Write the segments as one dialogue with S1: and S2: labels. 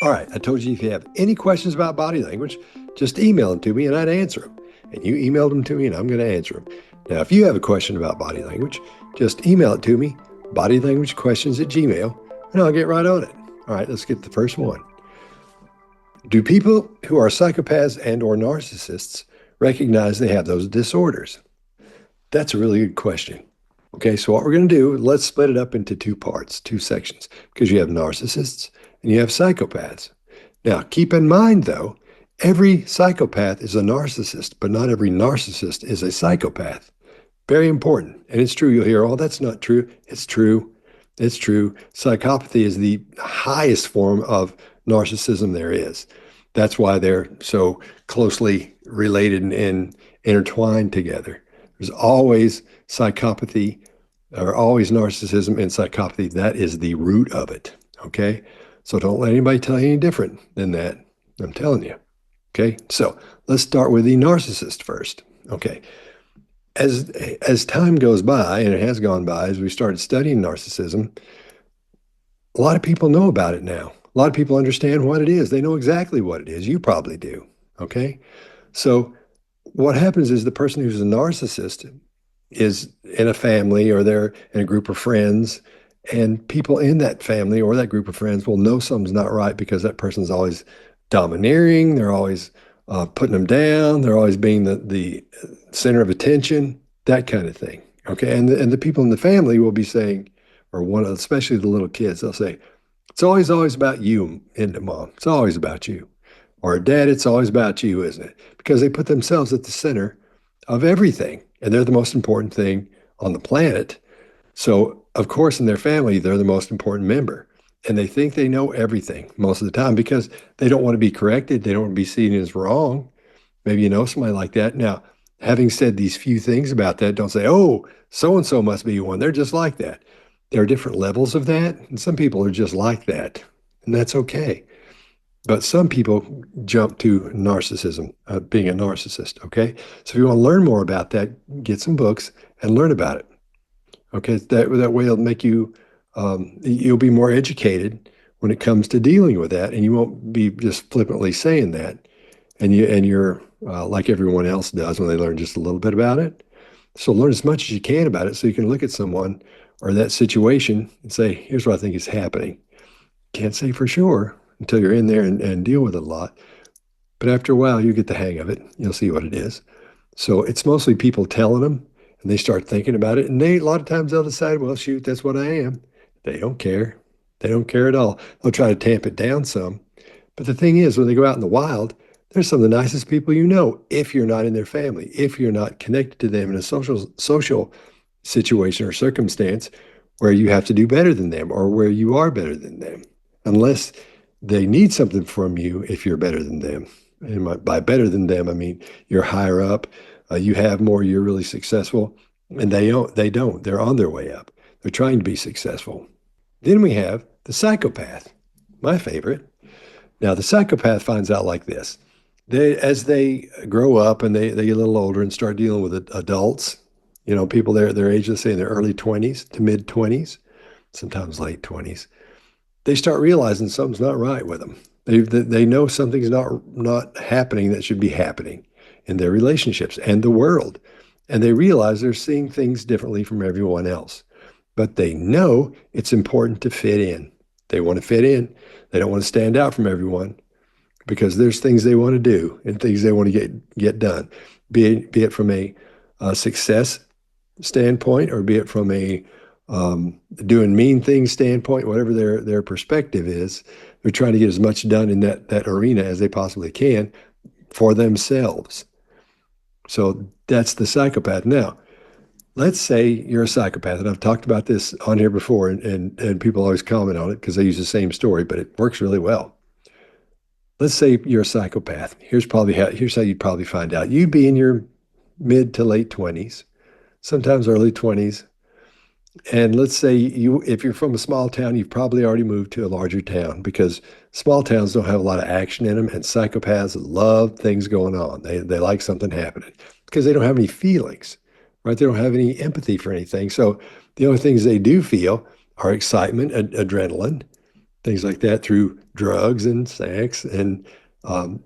S1: All right, I told you if you have any questions about body language, just email them to me and I'd answer them. And you emailed them to me and I'm going to answer them. Now, if you have a question about body language, just email it to me, BodyLanguageQuestions@gmail, and I'll get right on it. All right, let's get the first one. Do people who are psychopaths and or narcissists recognize they have those disorders? That's a really good question. Okay, so what we're going to do, let's split it up into two parts, two sections, because you have narcissists and you have psychopaths. Now, keep in mind, though, every psychopath is a narcissist, but not every narcissist is a psychopath. Very important. And it's true. You'll hear, oh, that's not true. It's true. It's true. Psychopathy is the highest form of narcissism there is. That's why they're so closely related and intertwined together. There's always psychopathy or always narcissism and psychopathy. That is the root of it. Okay. So don't let anybody tell you any different than that. I'm telling you. Okay. So let's start with the narcissist first. Okay. As time goes by, and it has gone by, as we started studying narcissism, a lot of people know about it now. A lot of people understand what it is. They know exactly what it is. You probably do. Okay. So what happens is the person who's a narcissist is in a family or they're in a group of friends, and people in that family or that group of friends will know something's not right because that person's always domineering. They're always putting them down. They're always being the center of attention, that kind of thing. Okay. And the people in the family will be saying, or especially the little kids, they'll say, it's always about you, isn't it, Mom? It's always about you. Or Dad, it's always about you, isn't it? Because they put themselves at the center of everything. And they're the most important thing on the planet. So, of course, in their family, they're the most important member. And they think they know everything most of the time because they don't want to be corrected. They don't want to be seen as wrong. Maybe you know somebody like that. Now, having said these few things about that, don't say, oh, so-and-so must be one. They're just like that. There are different levels of that. And some people are just like that. And that's okay. But some people jump to narcissism, being a narcissist, okay? So if you want to learn more about that, get some books and learn about it, okay? That way it'll make you, you'll be more educated when it comes to dealing with that, and you won't be just flippantly saying that, and you're like everyone else does when they learn just a little bit about it. So learn as much as you can about it so you can look at someone or that situation and say, here's what I think is happening. Can't say for sure until you're in there and deal with it a lot. But after a while, you get the hang of it. You'll see what it is. So it's mostly people telling them, and they start thinking about it. And a lot of times they'll decide, well, shoot, that's what I am. They don't care. They don't care at all. They'll try to tamp it down some. But the thing is, when they go out in the wild, they're some of the nicest people you know if you're not in their family, if you're not connected to them in a social situation or circumstance where you have to do better than them or where you are better than them. Unless they need something from you if you're better than them. And by better than them, I mean you're higher up, you have more, you're really successful, and they don't. They're on their way up. They're trying to be successful. Then we have the psychopath, my favorite. Now, the psychopath finds out like this. As they grow up and they get a little older and start dealing with adults, people their age, let's say in their early 20s to mid 20s, sometimes late 20s, they start realizing something's not right with them. They know something's not happening that should be happening in their relationships and the world. And they realize they're seeing things differently from everyone else. But they know it's important to fit in. They want to fit in. They don't want to stand out from everyone because there's things they want to do and things they want to get done, be it from a success standpoint or be it from a doing mean things standpoint, whatever their perspective is. They're trying to get as much done in that arena as they possibly can for themselves. So that's the psychopath. Now, let's say you're a psychopath, and I've talked about this on here before, and people always comment on it because they use the same story, but it works really well. Let's say you're a psychopath. Here's how you'd probably find out. You'd be in your mid to late 20s, sometimes early 20s. And let's say if you're from a small town, you've probably already moved to a larger town because small towns don't have a lot of action in them, and psychopaths love things going on. They like something happening because they don't have any feelings, right? They don't have any empathy for anything. So the only things they do feel are excitement, adrenaline. things like that through drugs and sex and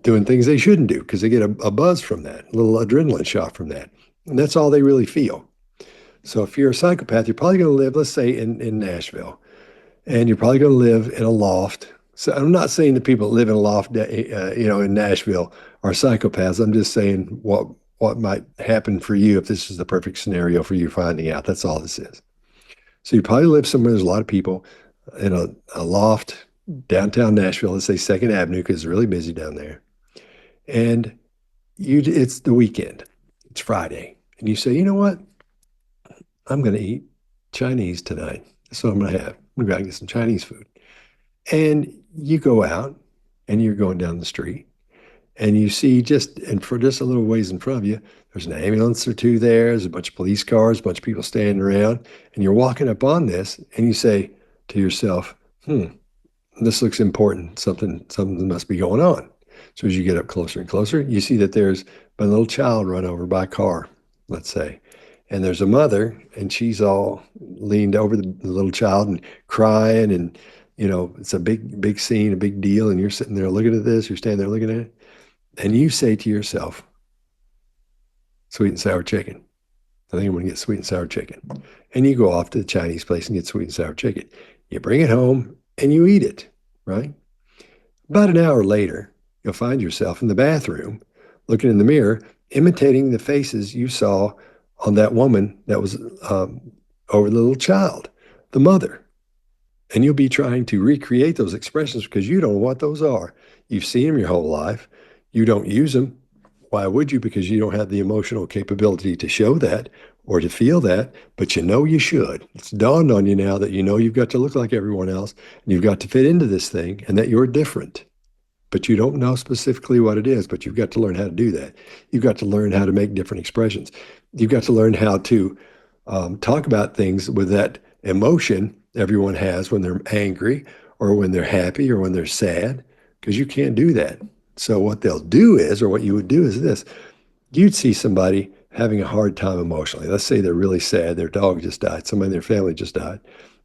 S1: doing things they shouldn't do because they get a buzz from that, a little adrenaline shot from that. And that's all they really feel. So if you're a psychopath, you're probably going to live, let's say, in Nashville, and you're probably going to live in a loft. So I'm not saying the people that live in a loft, in Nashville are psychopaths. I'm just saying what might happen for you if this is the perfect scenario for you finding out. That's all this is. So you probably live somewhere there's a lot of people in a loft downtown Nashville, let's say Second Avenue, because it's really busy down there. And it's the weekend. It's Friday. And you say, you know what? I'm going to eat Chinese tonight. That's what I'm going to have. I'm going to get some Chinese food. And you go out and you're going down the street and you see for just a little ways in front of you, there's an ambulance or two there. There's a bunch of police cars, a bunch of people standing around, and you're walking up on this and you say to yourself, this looks important. Something must be going on. So as you get up closer and closer, you see that there's been a little child run over by a car, let's say. And there's a mother, and she's all leaned over the little child and crying. And, it's a big scene, a big deal. And you're sitting there looking at this. You're standing there looking at it. And you say to yourself, sweet and sour chicken. I think I'm going to get sweet and sour chicken. And you go off to the Chinese place and get sweet and sour chicken. You bring it home and you eat it, right? About an hour later, you'll find yourself in the bathroom looking in the mirror, imitating the faces you saw on that woman that was over the little child, the mother. And you'll be trying to recreate those expressions because you don't know what those are. You've seen them your whole life. You don't use them. Why would you? Because you don't have the emotional capability to show that or to feel that, but you should. It's dawned on you now that you've got to look like everyone else and you've got to fit into this thing and that you're different. But you don't know specifically what it is, but you've got to learn how to do that. You've got to learn how to make different expressions. You've got to learn how to talk about things with that emotion everyone has when they're angry or when they're happy or when they're sad, because you can't do that. So what they'll do is, or what you would do is this. You'd see somebody having a hard time emotionally. Let's say they're really sad. Their dog just died. Somebody in their family just died,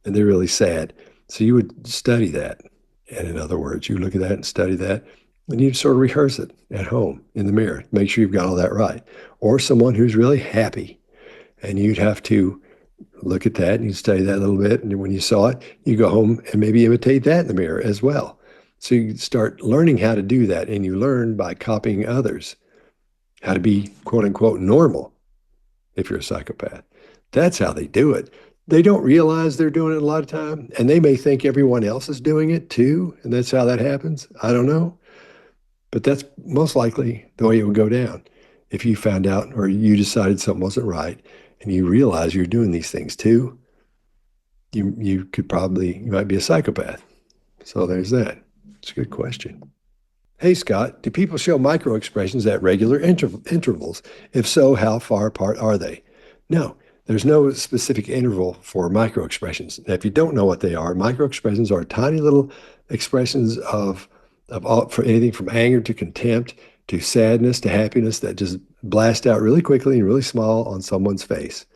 S1: and they're really sad. So you would study that. And in other words, you look at that and study that, and you'd sort of rehearse it at home in the mirror. Make sure you've got all that right. Or someone who's really happy, and you'd have to look at that and you study that a little bit. And when you saw it, you go home and maybe imitate that in the mirror as well. So you start learning how to do that, and you learn by copying others how to be, quote unquote, normal if you're a psychopath. That's how they do it. They don't realize they're doing it a lot of time, and they may think everyone else is doing it too, and that's how that happens. I don't know. But that's most likely the way it would go down. If you found out or you decided something wasn't right and you realize you're doing these things too, you might be a psychopath. So there's that. It's a good question. Hey, Scott, do people show microexpressions at regular intervals? If so, how far apart are they? No, there's no specific interval for microexpressions. Now, if you don't know what they are, microexpressions are tiny little expressions for anything from anger to contempt to sadness to happiness that just blast out really quickly and really small on someone's face.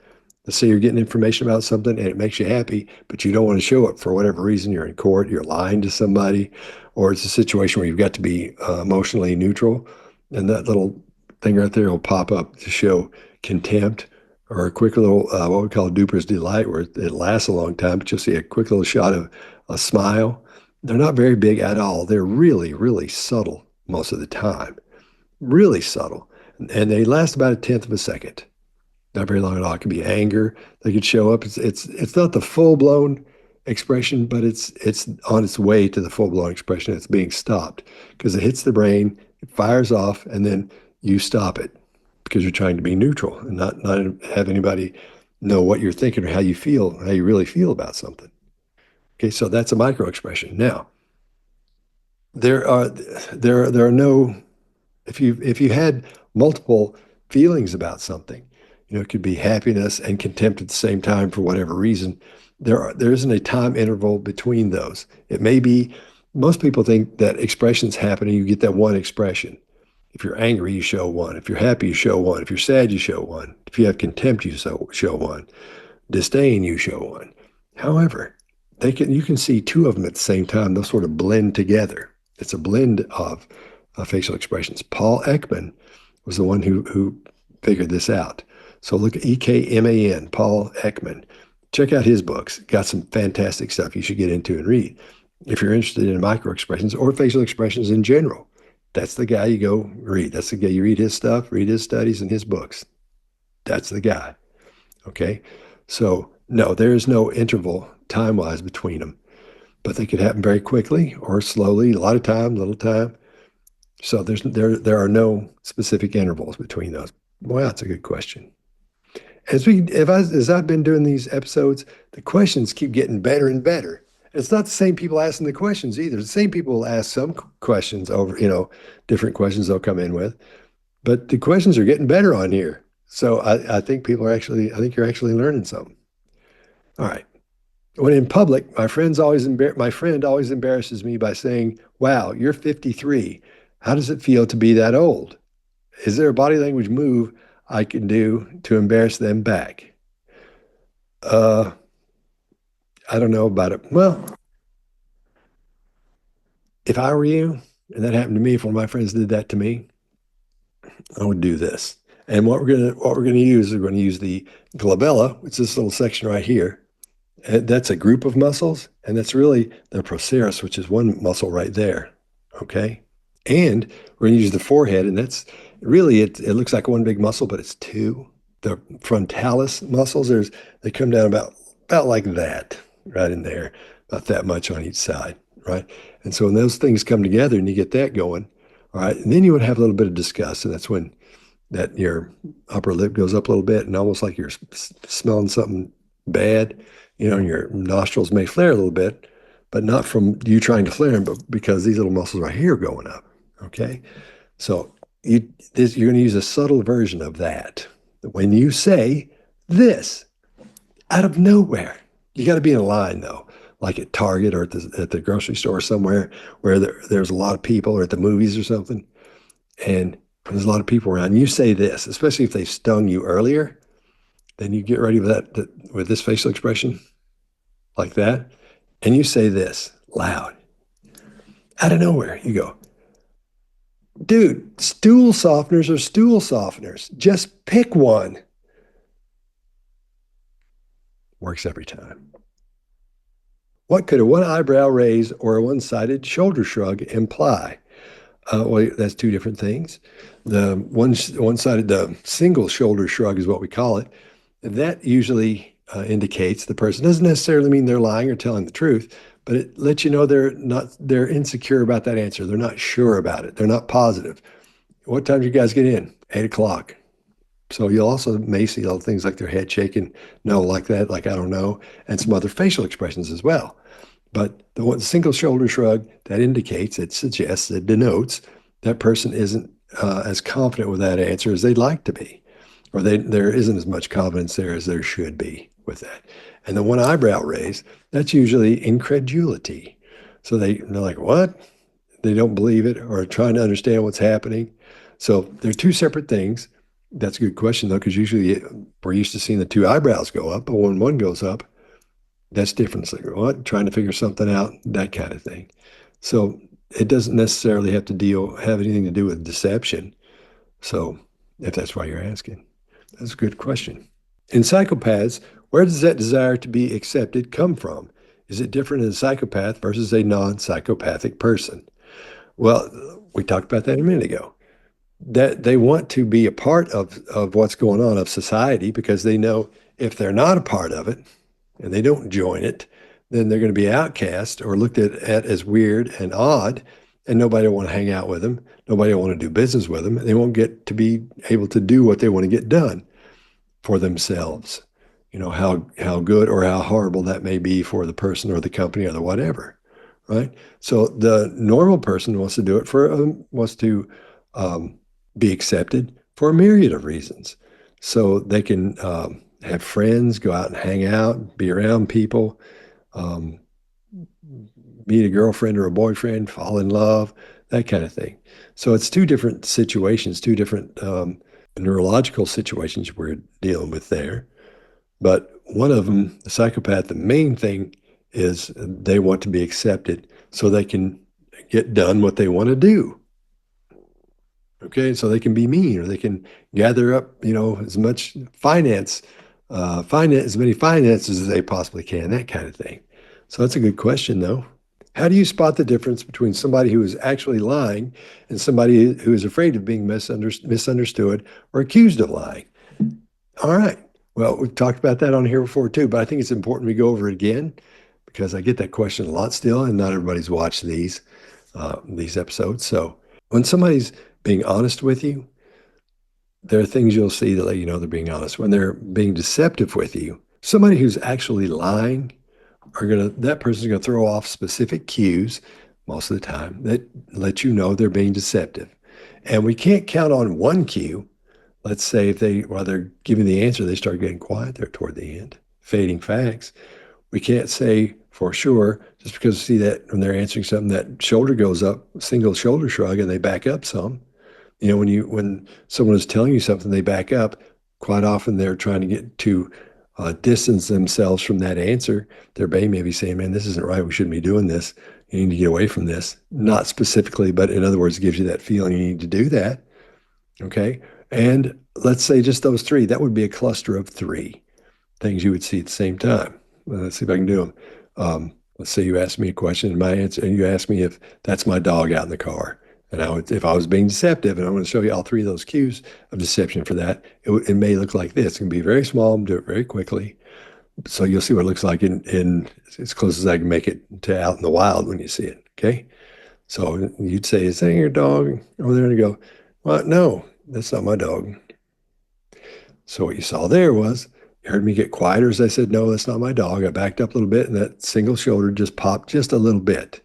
S1: Let's say you're getting information about something and it makes you happy, but you don't want to show it for whatever reason. You're in court, you're lying to somebody, or it's a situation where you've got to be emotionally neutral. And that little thing right there will pop up to show contempt, or a quick little, what we call duper's delight, where it lasts a long time, but you'll see a quick little shot of a smile. They're not very big at all. They're really, really subtle most of the time. Really subtle. And they last about 1/10 of a second. Not very long at all. It could be anger. They could show up. It's not the full-blown expression, but it's on its way to the full-blown expression. It's being stopped because it hits the brain, it fires off, and then you stop it because you're trying to be neutral and not have anybody know what you're thinking or how you feel, how you really feel about something. Okay, so that's a micro expression. Now, there are no, if you had multiple feelings about something, it could be happiness and contempt at the same time for whatever reason. There isn't a time interval between those. It may be, most people think that expressions happen and you get that one expression. If you're angry, you show one. If you're happy, you show one. If you're sad, you show one. If you have contempt, you show one. Disdain, you show one. However, you can see two of them at the same time. They'll sort of blend together. It's a blend of facial expressions. Paul Ekman was the one who figured this out. So look at Ekman, Paul Ekman. Check out his books. Got some fantastic stuff you should get into and read. If you're interested in micro expressions or facial expressions in general, that's the guy you go read. That's the guy you read his stuff, read his studies and his books. That's the guy. Okay. So no, there is no interval time-wise between them, but they could happen very quickly or slowly, a lot of time, little time. So there are no specific intervals between those. Well, that's a good question. As I've been doing these episodes, the questions keep getting better and better. It's not the same people asking the questions either. The same people will ask some questions over, different questions they'll come in with, but the questions are getting better on here. So I think I think you're actually learning something. All right. When in public, my friend always embarrasses me by saying, "Wow, you're 53. How does it feel to be that old? Is there a body language move I can do to embarrass them back?" I don't know about it. Well, if I were you, and that happened to me, if one of my friends did that to me, I would do this. And what we're gonna use, we're going to use the glabella, which is this little section right here. And that's a group of muscles, and that's really the procerus, which is one muscle right there. Okay. And we're going to use the forehead, and that's really it looks like one big muscle, but it's two. The frontalis muscles, they come down about like that, right in there, about that much on each side, right? And so when those things come together and you get that going, all right, and then you would have a little bit of disgust, and that's when that your upper lip goes up a little bit, and almost like you're smelling something bad, and your nostrils may flare a little bit, but not from you trying to flare them, but because these little muscles right here are going up. Okay, so you're going to use a subtle version of that. When you say this out of nowhere, you got to be in a line though, like at Target or at the grocery store somewhere where there's a lot of people, or at the movies or something, and there's a lot of people around. You say this, especially if they stung you earlier, then you get ready with with this facial expression like that, and you say this loud out of nowhere. You go, "Dude, stool softeners are stool softeners. Just pick one." Works every time. What could a one eyebrow raise or a one-sided shoulder shrug imply? Well, that's two different things. The one-sided, the single shoulder shrug is what we call it. That usually indicates the person, doesn't necessarily mean they're lying or telling the truth, but it lets you know they're insecure about that answer. They're not sure about it. They're not positive. What time do you guys get in? 8 o'clock. So you'll also may see little things like their head shaking, no, like that, like I don't know, and some other facial expressions as well. But the single shoulder shrug, that indicates, it suggests, it denotes that person isn't as confident with that answer as they'd like to be, or there isn't as much confidence there as there should be with that. And the one eyebrow raise, that's usually incredulity. So they're like, what? They don't believe it or are trying to understand what's happening. So they're two separate things. That's a good question, though, because usually we're used to seeing the two eyebrows go up, but when one goes up, that's different. It's like, what? Trying to figure something out, that kind of thing. So it doesn't necessarily have anything to do with deception. So if that's why you're asking, that's a good question. In psychopaths, where does that desire to be accepted come from? Is it different in a psychopath versus a non-psychopathic person? Well, we talked about that a minute ago. That they want to be a part of what's going on, of society, because they know if they're not a part of it and they don't join it, then they're going to be outcast or looked at as weird and odd, and nobody will want to hang out with them. Nobody will want to do business with them. They won't get to be able to do what they want to get done for themselves. How good or how horrible that may be for the person or the company or the whatever, right? So the normal person wants to do it wants to be accepted for a myriad of reasons. So they can have friends, go out and hang out, be around people, meet a girlfriend or a boyfriend, fall in love, that kind of thing. So it's two different situations, two different neurological situations we're dealing with there. But one of them, the psychopath, the main thing is they want to be accepted so they can get done what they want to do. Okay, so they can be mean, or they can gather up, as much as many finances as they possibly can, that kind of thing. So that's a good question, though. How do you spot the difference between somebody who is actually lying and somebody who is afraid of being misunderstood or accused of lying? All right. Well, we've talked about that on here before too, but I think it's important we go over it again because I get that question a lot still, and not everybody's watched these episodes. So when somebody's being honest with you, there are things you'll see that let you know they're being honest. When they're being deceptive with you, somebody who's actually lying that person's gonna throw off specific cues most of the time that let you know they're being deceptive. And we can't count on one cue. Let's say if while they're giving the answer, they start getting quiet there toward the end, fading facts. We can't say for sure just because you see that when they're answering something, that shoulder goes up, single shoulder shrug, and they back up some. When someone is telling you something, they back up. Quite often, they're trying to get to distance themselves from that answer. Their brain may be saying, "Man, this isn't right. We shouldn't be doing this. You need to get away from this." Not specifically, but in other words, it gives you that feeling you need to do that. Okay, and let's say just those three. That would be a cluster of three things you would see at the same time. Let's see if I can do them. Let's say you ask me a question, and my answer, and you ask me if that's my dog out in the car. And if I was being deceptive, and I'm going to show you all three of those cues of deception for that, it may look like this. It can be very small, do it very quickly. So you'll see what it looks like in as close as I can make it to out in the wild when you see it, okay? So you'd say, "Is that your dog over there?" And you go, "Well, no, that's not my dog." So what you saw there was, you heard me get quieter as I said, "No, that's not my dog." I backed up a little bit, and that single shoulder just popped just a little bit.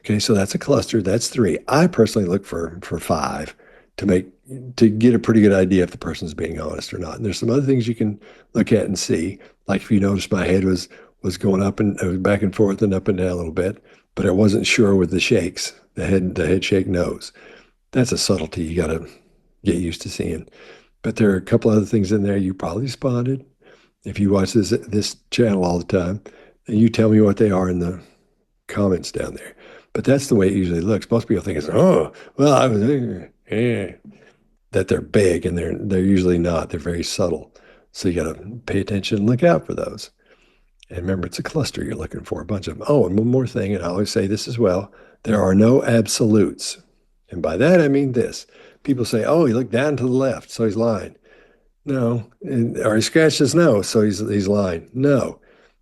S1: Okay, so that's a cluster. That's three. I personally look for five to get a pretty good idea if the person's being honest or not. And there's some other things you can look at and see. Like if you notice my head was going up and back and forth and up and down a little bit, but I wasn't sure with the shakes, the head shake nose. That's a subtlety you got to get used to seeing. But there are a couple other things in there you probably spotted. If you watch this channel all the time, and you tell me what they are in the comments down there. But that's the way it usually looks. Most people think it's, "Oh, well, I was that they're big, and they're usually not. They're very subtle. So you got to pay attention and look out for those. And remember, it's a cluster you're looking for, a bunch of them. Oh, and one more thing, and I always say this as well: there are no absolutes. And by that I mean this: people say, "Oh, he looked down to the left, so he's lying." No, or he scratched his nose, so he's lying. No.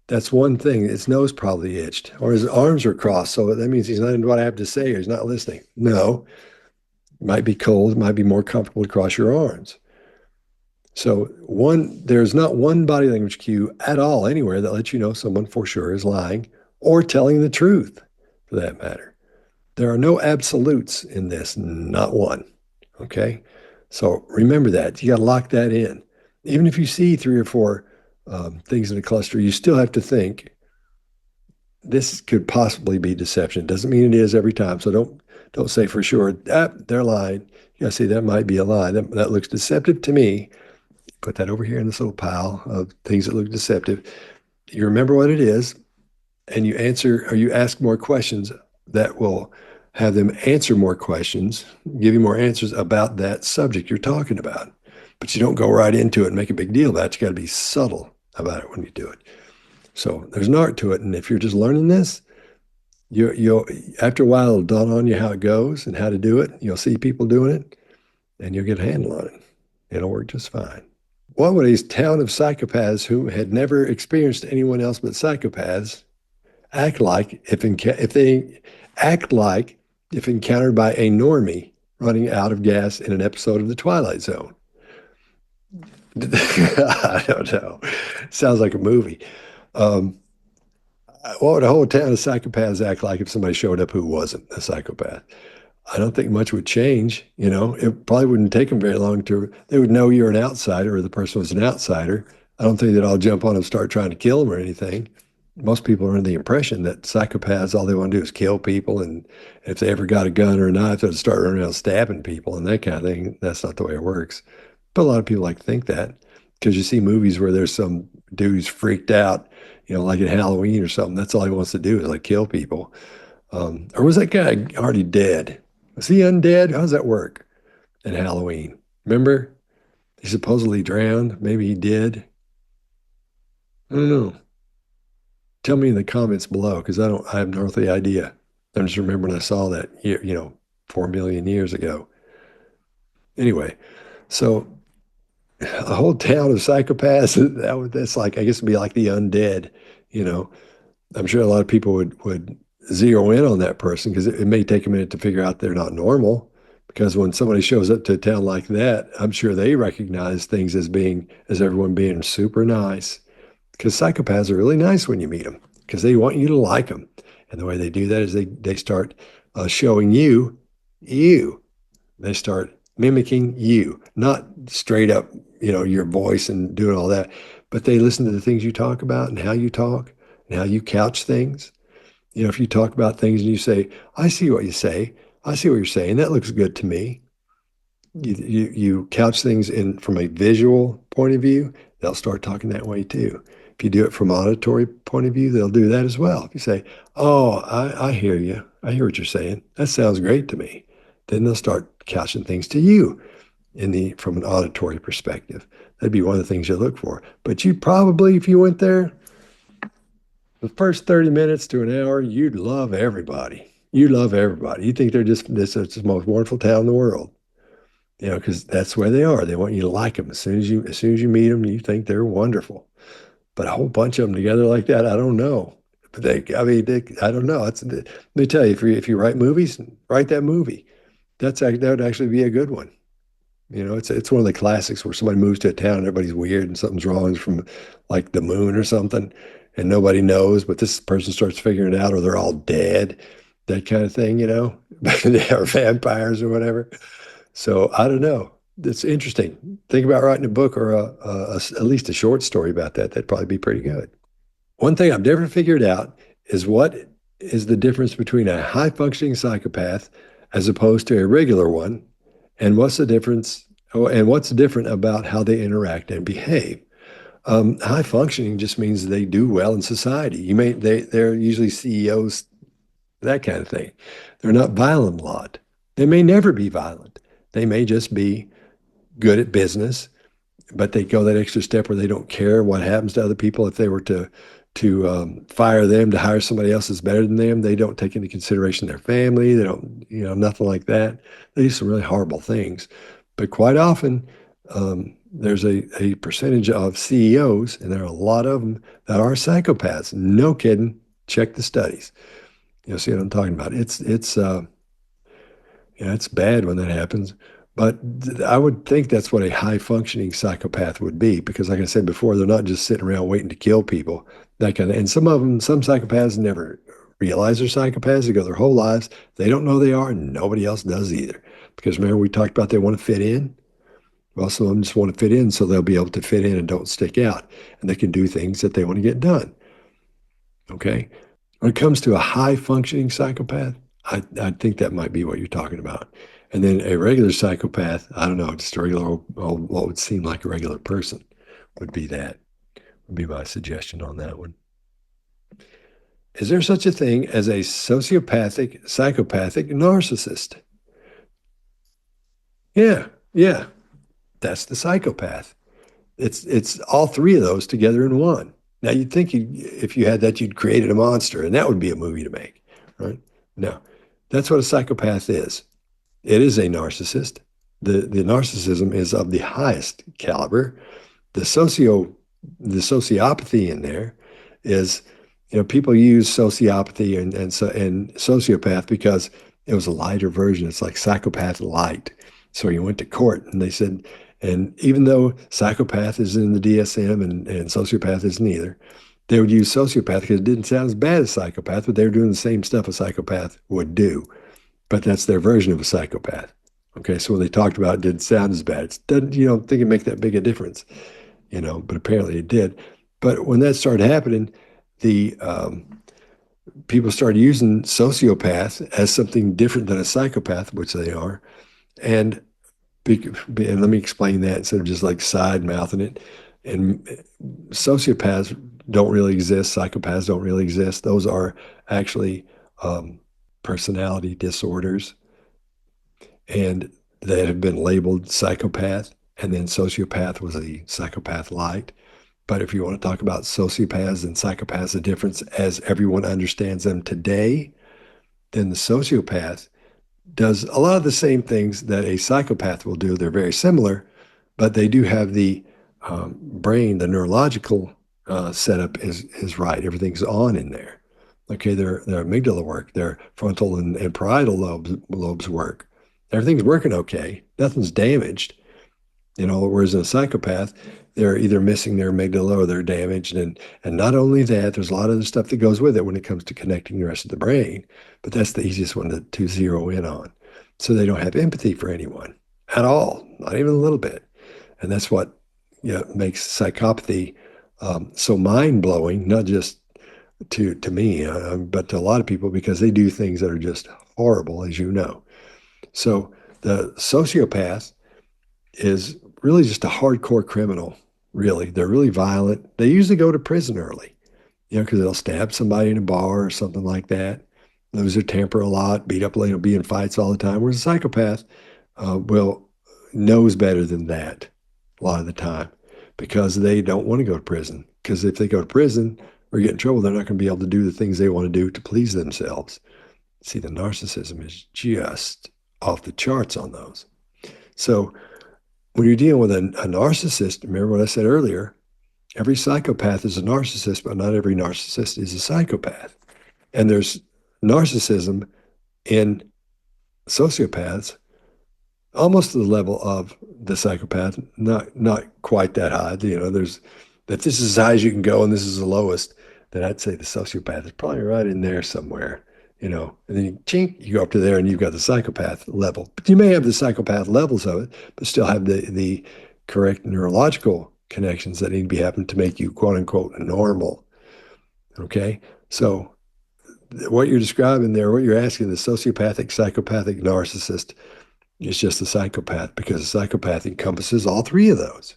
S1: That's one thing. His nose probably itched, or his arms are crossed. So that means he's not into what I have to say, or he's not listening. No, it might be cold. It might be more comfortable to cross your arms. So there's not one body language cue at all anywhere that lets you know someone for sure is lying or telling the truth, for that matter. There are no absolutes in this, not one. Okay, so remember that. You got to lock that in. Even if you see three or four things in a cluster, you still have to think this could possibly be deception. Doesn't mean it is every time. So don't say for sure, they're lying. You gotta say that might be a lie. That looks deceptive to me. Put that over here in this little pile of things that look deceptive. You remember what it is, and you answer, or you ask more questions that will have them answer more questions, give you more answers about that subject you're talking about. But you don't go right into it and make a big deal about it. You got to be subtle about it when you do it. So there's an art to it. And if you're just learning this, you'll after a while, it'll dawn on you how it goes and how to do it. You'll see people doing it, and you'll get a handle on it. It'll work just fine. What would a town of psychopaths who had never experienced anyone else but psychopaths act like if encountered by a normie running out of gas in an episode of The Twilight Zone? I don't know. Sounds like a movie. What would a whole town of psychopaths act like if somebody showed up who wasn't a psychopath? I don't think much would change. It probably wouldn't take them very long they would know you're an outsider or the person was an outsider. I don't think they'd all jump on and start trying to kill them or anything. Most people are under the impression that psychopaths, all they want to do is kill people. And if they ever got a gun or a knife, they'd start running around stabbing people and that kind of thing. That's not the way it works. But a lot of people like to think that. because you see movies where there's some dude who's freaked out, like in Halloween or something. That's all he wants to do is like kill people. Or was that guy already dead? Was he undead? How does that work in Halloween? Remember? He supposedly drowned. Maybe he did. I don't know. Tell me in the comments below because I have no earthly idea. I just remember when I saw that, 4 million years ago. Anyway, so a whole town of psychopaths, that's like, I guess it'd be like the undead, you know. I'm sure a lot of people would zero in on that person because it may take a minute to figure out they're not normal. Because when somebody shows up to a town like that, I'm sure they recognize things as everyone being super nice. Because psychopaths are really nice when you meet them because they want you to like them. And the way they do that is they start showing you. They start mimicking you, not straight up, your voice and doing all that, but they listen to the things you talk about and how you talk and how you couch things. If you talk about things and you say, I see what you say, I see what you're saying, that looks good to me. You couch things in from a visual point of view, they'll start talking that way too. If you do it from an auditory point of view, they'll do that as well. If you say, oh, I hear you. I hear what you're saying. That sounds great to me. Then they'll start couching things to you from an auditory perspective. That'd be one of the things you look for. But you probably, if you went there, the first 30 minutes to an hour, you'd love everybody. You love everybody. You think they're just this is the most wonderful town in the world. Because that's where they are. They want you to like them. As soon as you meet them, you think they're wonderful. But a whole bunch of them together like that, I don't know. But I don't know. Let me tell you, if you write movies, write that movie. That would actually be a good one. It's one of the classics where somebody moves to a town and everybody's weird and something's wrong from like the moon or something, and nobody knows, but this person starts figuring it out, or they're all dead, that kind of thing, They are vampires or whatever. So I don't know. It's interesting. Think about writing a book or at least a short story about that. That'd probably be pretty good. One thing I've never figured out is what is the difference between a high functioning psychopath as opposed to a regular one, and what's the difference, and what's different about how they interact and behave. High functioning just means they do well in society. They're usually CEOs, that kind of thing. They're not violent a lot. They may never be violent. They may just be good at business, but they go that extra step where they don't care what happens to other people. If they were to fire them to hire somebody else that's better than them, they don't take into consideration their family. They don't, nothing like that. They do some really horrible things. But quite often, there's a percentage of CEOs, and there are a lot of them, that are psychopaths. No kidding. Check the studies. See what I'm talking about. It's bad when that happens. But I would think that's what a high-functioning psychopath would be, because like I said before, they're not just sitting around waiting to kill people, that kind of. And some psychopaths never realize they're psychopaths. They go their whole lives. They don't know they are, and nobody else does either. Because remember, we talked about they want to fit in? Well, some of them just want to fit in, so they'll be able to fit in and don't stick out. And they can do things that they want to get done. Okay? When it comes to a high-functioning psychopath, I think that might be what you're talking about. And then a regular psychopath, I don't know, just a regular, what would seem like a regular person would be my suggestion on that one. Is there such a thing as a sociopathic, psychopathic narcissist? Yeah, that's the psychopath. It's all three of those together in one. Now, you'd think if you had that, you'd created a monster, and that would be a movie to make, right? No, that's what a psychopath is. It is a narcissist. The narcissism is of the highest caliber. The sociopathy in there is, people use sociopathy and sociopath because it was a lighter version. It's like psychopath light. So you went to court and they said, and even though psychopath is in the DSM and sociopath isn't either, they would use sociopath because it didn't sound as bad as psychopath, but they were doing the same stuff a psychopath would do. But that's their version of a psychopath. Okay, so when they talked about it, didn't sound as bad. It doesn't, think it make that big a difference, but apparently it did. But when that started happening, the people started using sociopath as something different than a psychopath, which they are. And let me explain that instead of just like side mouthing it. And sociopaths don't really exist. Psychopaths don't really exist. Those are actually personality disorders, and they have been labeled psychopath. And then sociopath was a psychopath light. But if you want to talk about sociopaths and psychopaths, the difference as everyone understands them today, then the sociopath does a lot of the same things that a psychopath will do. They're very similar, but they do have the brain, the neurological setup is right. Everything's on in there. Okay, their amygdala work, their frontal and parietal lobes work. Everything's working okay. Nothing's damaged. Whereas in a psychopath, they're either missing their amygdala or they're damaged. And not only that, there's a lot of other stuff that goes with it when it comes to connecting the rest of the brain. But that's the easiest one to zero in on. So they don't have empathy for anyone at all, not even a little bit. And that's what makes psychopathy so mind-blowing, not just to me, but to a lot of people, because they do things that are just horrible, as you know. So the sociopath is really just a hardcore criminal, really. They're really violent. They usually go to prison early, because they'll stab somebody in a bar or something like that, lose their temper a lot, beat up later, be in fights all the time. Whereas a psychopath knows better than that a lot of the time, because they don't want to go to prison. Because if they go to prison or get in trouble, they're not going to be able to do the things they want to do to please themselves. See, the narcissism is just off the charts on those. So when you're dealing with a narcissist, remember what I said earlier, every psychopath is a narcissist, but not every narcissist is a psychopath. And there's narcissism in sociopaths almost to the level of the psychopath, not quite that high. There's that this is as high as you can go and this is the lowest. Then I'd say the sociopath is probably right in there somewhere. And then you go up to there and you've got the psychopath level. But you may have the psychopath levels of it, but still have the correct neurological connections that need to be happening to make you, quote unquote, normal. Okay? So what you're describing there, what you're asking, the sociopathic, psychopathic, narcissist, is just a psychopath, because a psychopath encompasses all three of those.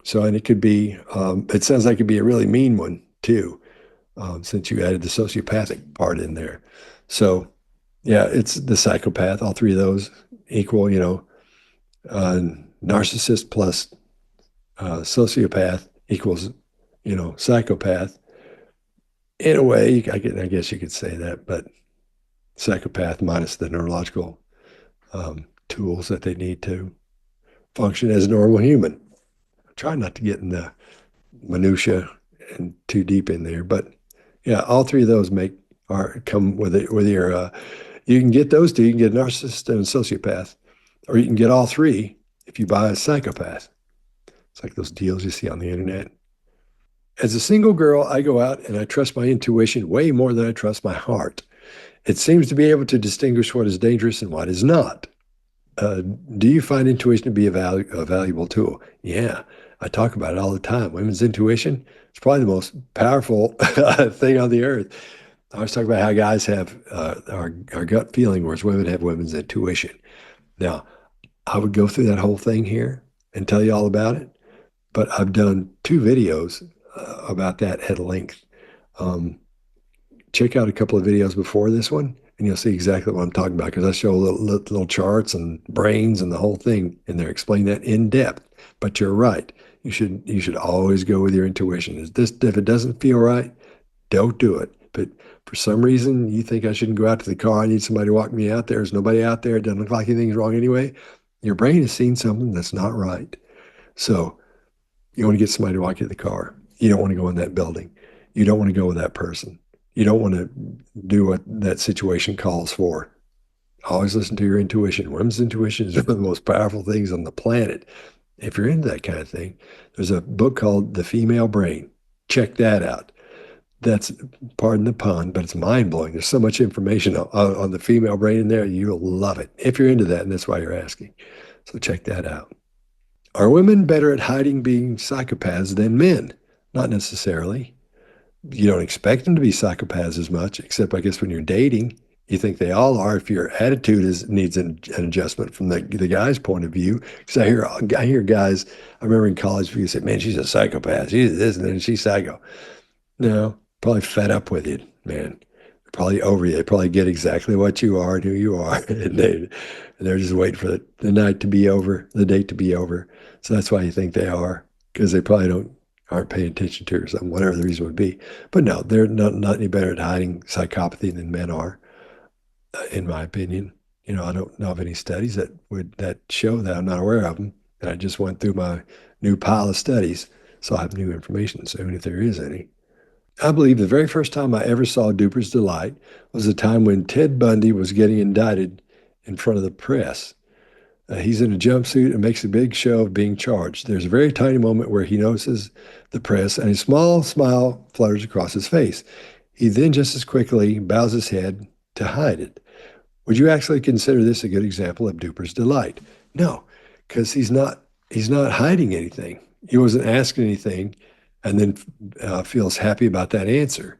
S1: So, and it could be, it sounds like it could be a really mean one too, since you added the sociopathic part in there. So, yeah, it's the psychopath. All three of those equal, narcissist plus sociopath equals, psychopath. In a way, I guess you could say that, but psychopath minus the neurological tools that they need to function as a normal human. I try not to get in the minutia and too deep in there, but yeah, all three of those come with it. With your, you can get those two. You can get a narcissist and a sociopath, or you can get all three if you buy a psychopath. It's like those deals you see on the internet. As a single girl, I go out and I trust my intuition way more than I trust my heart. It seems to be able to distinguish what is dangerous and what is not. Do you find intuition to be a valuable tool? Yeah, I talk about it all the time. Women's intuition is probably the most powerful thing on the earth. I always talk about how guys have our gut feeling, whereas women have women's intuition. Now, I would go through that whole thing here and tell you all about it, but I've done 2 videos about that at length. Check out a couple of videos before this one, and you'll see exactly what I'm talking about, because I show little charts and brains and the whole thing in there, explain that in depth. But you're right. You should always go with your intuition. If it doesn't feel right, don't do it. But for some reason, you think I shouldn't go out to the car. I need somebody to walk me out there. There's nobody out there. It doesn't look like anything's wrong anyway. Your brain has seen something that's not right. So you want to get somebody to walk you to the car. You don't want to go in that building. You don't want to go with that person. You don't want to do what that situation calls for. Always listen to your intuition. Women's intuition is one of the most powerful things on the planet. If you're into that kind of thing, there's a book called The Female Brain. Check that out. That's, pardon the pun, but it's mind-blowing. There's so much information on the female brain in there. You'll love it if you're into that, and that's why you're asking. So check that out. Are women better at hiding being psychopaths than men? Not necessarily. You don't expect them to be psychopaths as much, except I guess when you're dating, You think they all are if your attitude needs an adjustment from the guy's point of view. Because I hear guys, I remember in college, people say, man, she's a psychopath. She's this and then she's psycho. No, probably fed up with you, man. Probably over you. They probably get exactly what you are and who you are. And they're just waiting for the night to be over, the date to be over. So that's why you think they are, because they probably aren't paying attention to you or something, whatever the reason would be. But no, they're not any better at hiding psychopathy than men are, in my opinion. I don't know of any studies that show that. I'm not aware of them. And I just went through my new pile of studies, so I have new information soon if there is any. I believe the very first time I ever saw Duper's Delight was the time when Ted Bundy was getting indicted in front of the press. He's in a jumpsuit and makes a big show of being charged. There's a very tiny moment where he notices the press and a small smile flutters across his face. He then just as quickly bows his head to hide it. Would you actually consider this a good example of Duper's Delight? No, because he's not hiding anything. He wasn't asking anything and then feels happy about that answer.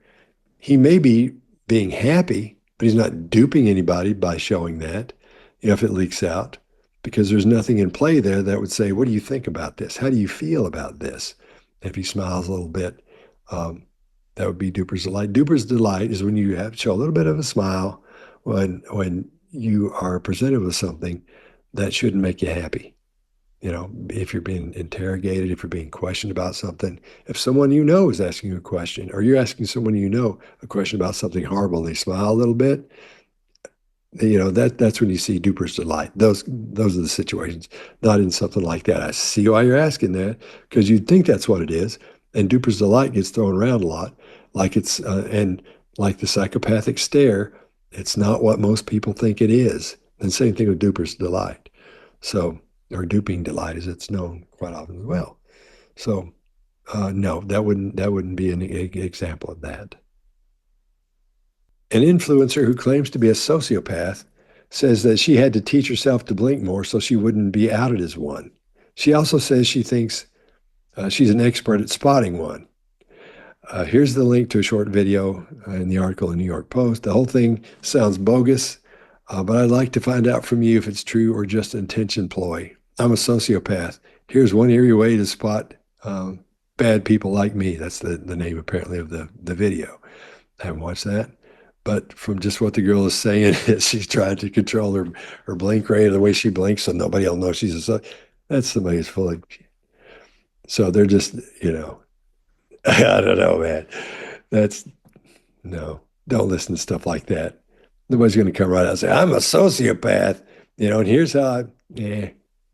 S1: He may be being happy, but he's not duping anybody by showing that, if it leaks out, because there's nothing in play there that would say, what do you think about this? How do you feel about this? If he smiles a little bit, that would be Duper's Delight. Duper's Delight is when you show a little bit of a smile when you are presented with something that shouldn't make you happy. If you're being interrogated, if you're being questioned about something, if someone is asking you a question, or you're asking someone a question about something horrible and they smile a little bit, that's when you see Duper's Delight. Those are the situations, not in something like that. I see why you're asking that, because you'd think that's what it is. And Duper's Delight gets thrown around a lot, like and like the psychopathic stare, it's not what most people think it is. And same thing with Duper's Delight. So, or duping delight, as it's known quite often as well. So, no, that wouldn't be an example of that. An influencer who claims to be a sociopath says that she had to teach herself to blink more so she wouldn't be outed as one. She also says she thinks she's an expert at spotting one. Here's the link to a short video in the article in New York Post. The whole thing sounds bogus, but I'd like to find out from you if it's true or just an attention ploy. I'm a sociopath. Here's one eerie way to spot bad people like me. That's the name, apparently, of the video. I haven't watched that. But from just what the girl is saying, she's trying to control her blink rate, the way she blinks, so nobody will know she's a sociopath. That's somebody who's full of... So they're just, I don't know, man. No, don't listen to stuff like that. Nobody's going to come right out and say, I'm a sociopath, and here's how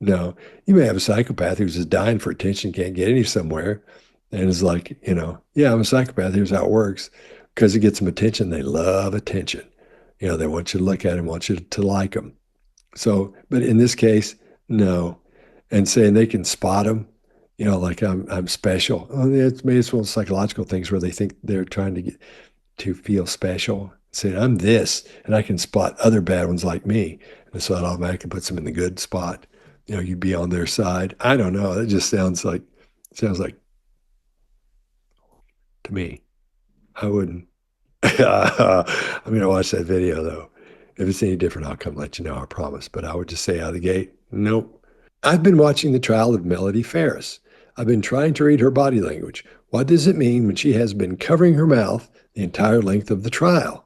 S1: no. You may have a psychopath who's just dying for attention, can't get any somewhere, and is like, yeah, I'm a psychopath, here's how it works. Because it gets them attention. They love attention. They want you to look at them, want you to like them. So, but in this case, no. And saying they can spot them, like I'm special. Maybe it's one of those psychological things where they think they're trying to get to feel special. Saying I'm this, and I can spot other bad ones like me, and so it automatically puts them in the good spot. You'd be on their side. I don't know. It just sounds like to me. I wouldn't. I'm going to watch that video, though. If it's any different, I'll come let you know, I promise. But I would just say out of the gate, nope. I've been watching the trial of Melody Ferris. I've been trying to read her body language. What does it mean when she has been covering her mouth the entire length of the trial?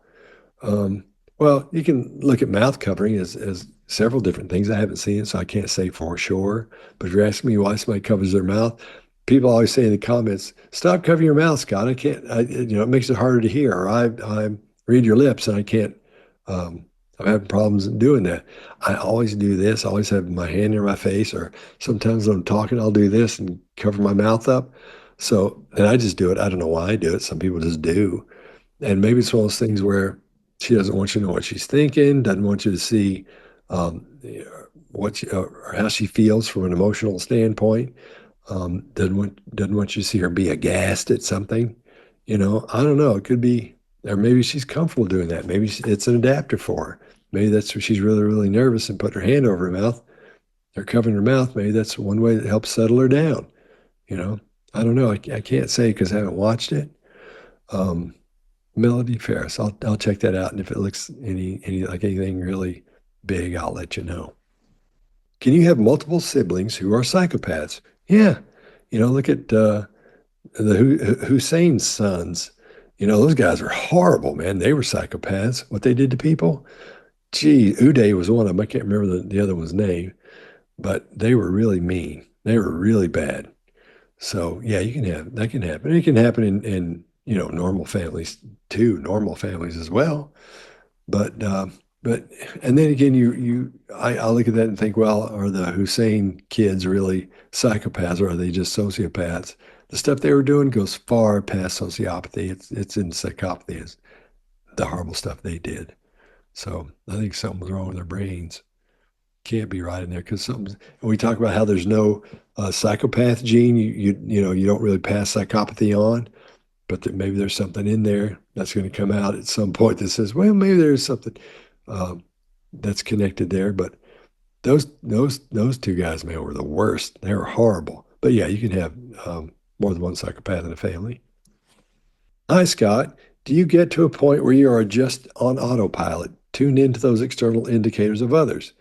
S1: Well, you can look at mouth covering as several different things. I haven't seen it, so I can't say for sure. But if you're asking me why somebody covers their mouth, people always say in the comments, stop covering your mouth, Scott. I can't, it makes it harder to hear. Or I read your lips and I can't, I'm having problems doing that. I always do this. I always have my hand near my face, or sometimes when I'm talking, I'll do this and cover my mouth up. So, and I just do it. I don't know why I do it. Some people just do. And maybe it's one of those things where she doesn't want you to know what she's thinking, doesn't want you to see um, or how she feels from an emotional standpoint. Doesn't want you to see her be aghast at something. I don't know. It could be, or maybe she's comfortable doing that. Maybe it's an adapter for her. Maybe that's where she's really, really nervous and putting her hand over her mouth or covering her mouth. Maybe that's one way that helps settle her down. I don't know. I can't say because I haven't watched it. Melody Ferris. I'll check that out, and if it looks any like anything really big, I'll let you know. Can you have multiple siblings who are psychopaths? Yeah. Look at the Hussein's sons. Those guys are horrible, man. They were psychopaths. What they did to people. Gee, Uday was one of them. I can't remember the other one's name, but they were really mean. They were really bad. So yeah, you can have that can happen. It can happen in normal families too, normal families as well. But but and then again, I look at that and think, well, are the Hussein kids really psychopaths, or are they just sociopaths? The stuff they were doing goes far past sociopathy. It's in psychopathy. It's the horrible stuff they did. So I think something was wrong with their brains. Can't be right in there because something. And we talk about how there's no psychopath gene. You don't really pass psychopathy on, but that maybe there's something in there that's going to come out at some point that says, well, maybe there's something uh, that's connected there. But those two guys, man, were the worst. They were horrible. But yeah, you can have more than one psychopath in a family. Hi, Scott. Do you get to a point where you are just on autopilot, tuned into those external indicators of others?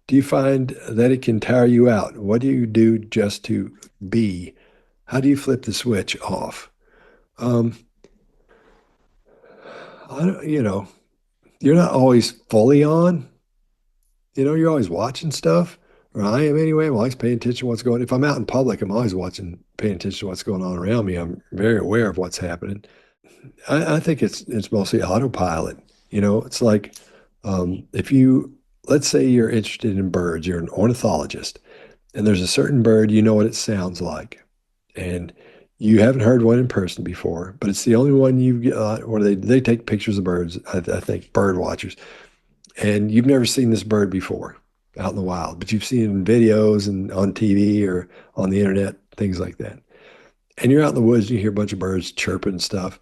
S1: Do you find that it can tire you out? What do you do just to be? How do you flip the switch off? Um, you're not always fully on. You're always watching stuff, or I am anyway. I'm always paying attention to what's going on. If I'm out in public, I'm always paying attention to what's going on around me. I'm very aware of what's happening. I think it's mostly autopilot. It's like if let's say you're interested in birds, you're an ornithologist, and there's a certain bird, you know what it sounds like, and you haven't heard one in person before, but it's the only one you've or they take pictures of birds, I think, bird watchers, and you've never seen this bird before out in the wild, but you've seen it in videos and on TV or on the internet, things like that. And you're out in the woods, and you hear a bunch of birds chirping and stuff.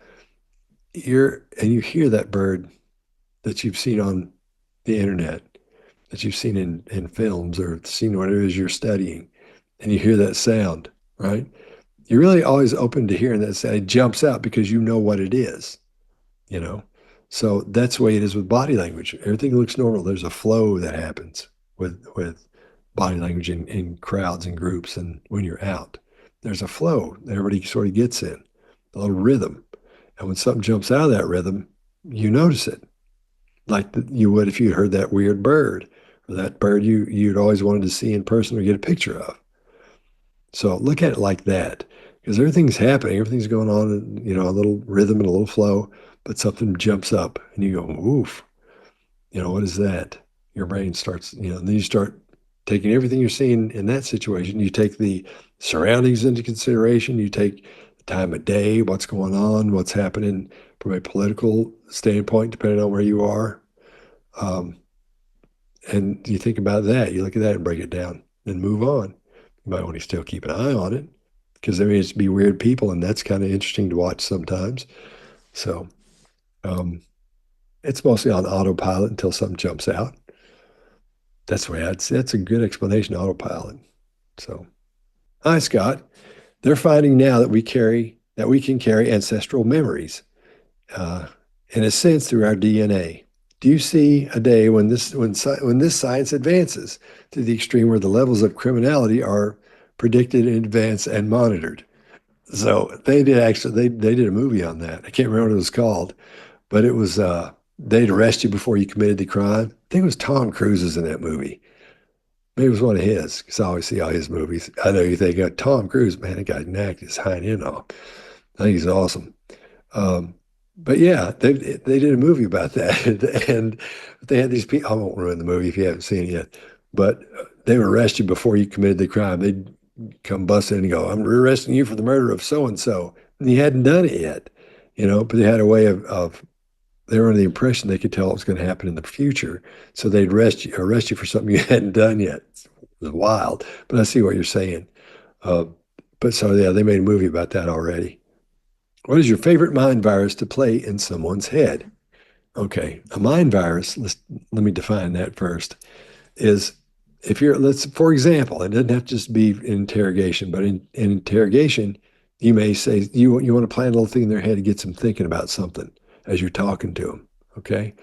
S1: You hear that bird that you've seen on the internet, that you've seen in films or seen whatever it is you're studying, and you hear that sound, right? You're really always open to hearing that sound. It jumps out because you know what it is, you know? So that's the way it is with body language. Everything looks normal. There's a flow that happens with body language in crowds and groups. And when you're out, there's a flow that everybody sort of gets in, a little rhythm. And when something jumps out of that rhythm, you notice it like you would if you heard that weird bird or that bird you'd always wanted to see in person or get a picture of. So look at it like that because everything's happening, everything's going on, a little rhythm and a little flow, but something jumps up and you go, oof, what is that? Your brain starts, then you start taking everything you're seeing in that situation. You take the surroundings into consideration. You take the time of day, what's going on, what's happening from a political standpoint, depending on where you are. And you think about that, you look at that and break it down and move on. You might want to still keep an eye on it because there needs to be weird people, and that's kind of interesting to watch sometimes. So it's mostly on autopilot until something jumps out. That's the way that's a good explanation, autopilot. So, hi, Scott. They're finding now that we can carry ancestral memories, in a sense, through our DNA. Do you see a day when this science advances to the extreme where the levels of criminality are predicted in advance and monitored? So they did a movie on that. I can't remember what it was called, but it was they'd arrest you before you committed the crime. I think it was Tom Cruise was in that movie. Maybe it was one of his, because I always see all his movies. I know you think, Tom Cruise, man, that guy knocked his hind end off. I think he's awesome. But yeah, they did a movie about that, and they had these people. I won't ruin the movie if you haven't seen it yet, but they would arrest you before you committed the crime. They'd come bust in and go, "I'm arresting you for the murder of so and so," and you hadn't done it yet, But they had a way of they were under the impression they could tell what was going to happen in the future, so they'd arrest you for something you hadn't done yet. It was wild, but I see what you're saying. But so yeah, they made a movie about that already. What is your favorite mind virus to play in someone's head? Okay, a mind virus, let me define that first, is if for example, it doesn't have to just be in interrogation, but in interrogation, you may say you want to plant a little thing in their head to get them thinking about something. as you're talking to them, okay?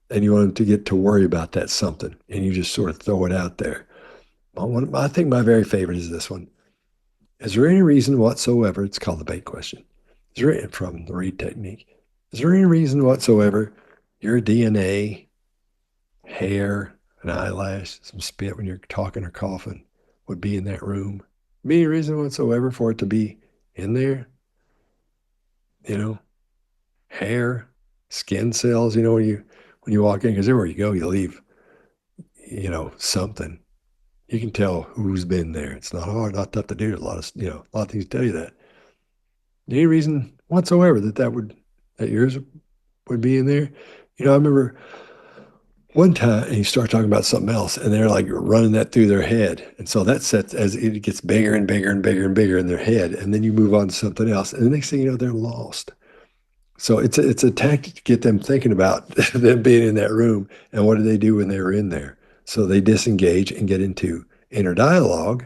S1: And you want them to get to worry about that something, and you just sort of throw it out there. I think my very favorite is this one. Is there any reason whatsoever, it's called the bait question, is there, from the read technique, is there any reason whatsoever your DNA, hair, an eyelash, some spit when you're talking or coughing would be in that room? Any reason whatsoever for it to be in there? You know, hair, skin cells, when you walk in, because everywhere you go, you leave, something. You can tell who's been there. It's not hard, not tough to do. A lot of things tell you that. Any reason whatsoever that yours would be in there? I remember one time, and you start talking about something else, and they're like running that through their head, and so that sets as it gets bigger and bigger and bigger and bigger in their head, and then you move on to something else, and the next thing you know, they're lost. So it's a tactic to get them thinking about them being in that room and what did they do when they were in there. So they disengage and get into inner dialogue,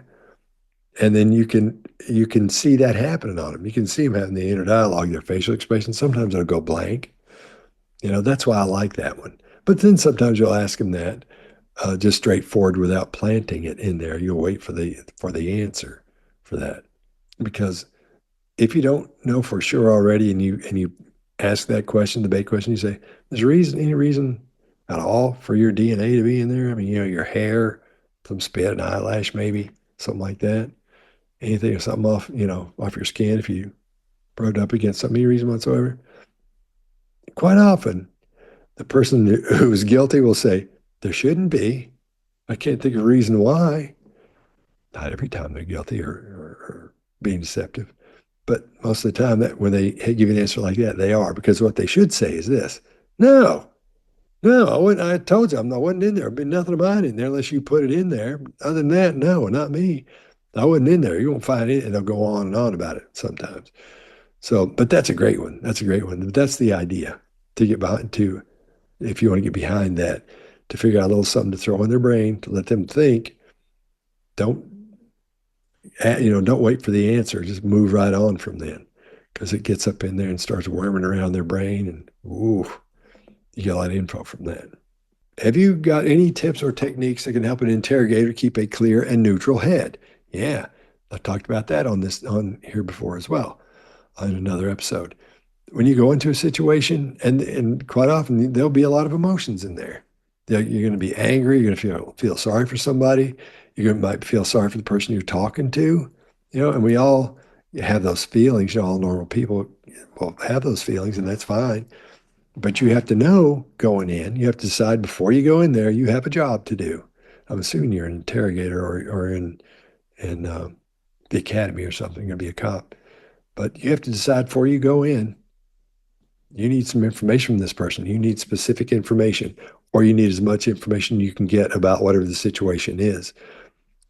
S1: and then you can see that happening on them. You can see them having the inner dialogue, their facial expressions. Sometimes it'll go blank. That's why I like that one. But then sometimes you'll ask them that just straightforward without planting it in there. You'll wait for the answer for that, because if you don't know for sure already, and you ask that question, the bait question, you say, "Is there any reason at all for your DNA to be in there? I mean, your hair, some spit, an eyelash, maybe something like that. Anything or something off your skin if you rubbed up against something, any reason whatsoever." Quite often, the person who's guilty will say, "There shouldn't be. I can't think of a reason why." Not every time they're guilty or being deceptive, but most of the time that when they give you an answer like that, they are, because what they should say is this: "No, no, I wouldn't. I told you I wasn't in there. There'd been nothing of mine in there unless you put it in there. Other than that, no, not me. I wasn't in there. You won't find it." And they'll go on and on about it sometimes. So, but that's a great one. That's a great one. That's the idea, to get behind, if you want to get behind that, to figure out a little something to throw in their brain to let them think. Don't don't wait for the answer. Just move right on from then, because it gets up in there and starts worming around their brain, and ooh, you get a lot of info from that. Have you got any tips or techniques that can help an interrogator keep a clear and neutral head? Yeah, I talked about that on here before as well, on another episode. When you go into a situation, and quite often there'll be a lot of emotions in there. You're going to be angry. You're going to feel sorry for somebody. Might feel sorry for the person you're talking to. And we all have those feelings. All normal people will have those feelings, and that's fine. But you have to know going in. You have to decide before you go in there. You have a job to do. I'm assuming you're an interrogator or in the academy or something. You're going to be a cop. But you have to decide before you go in. You need some information from this person. You need specific information, or you need as much information you can get about whatever the situation is.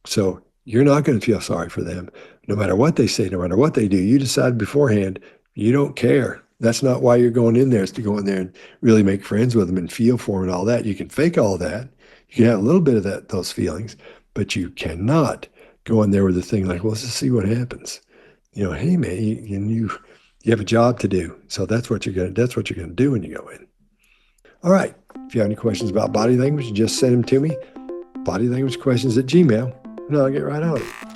S1: So you're not going to feel sorry for them. No matter what they say, no matter what they do, you decide beforehand, you don't care. That's not why you're going in there, is to go in there and really make friends with them and feel for them and all that. You can fake all that. You can have a little bit of those feelings, but you cannot go in there with a thing like, "Well, let's just see what happens." Hey man, you have a job to do. So that's what you're going to do when you go in. All right. If you have any questions about body language, just send them to me. BodyLanguageQuestions@gmail.com, and I'll get right on it.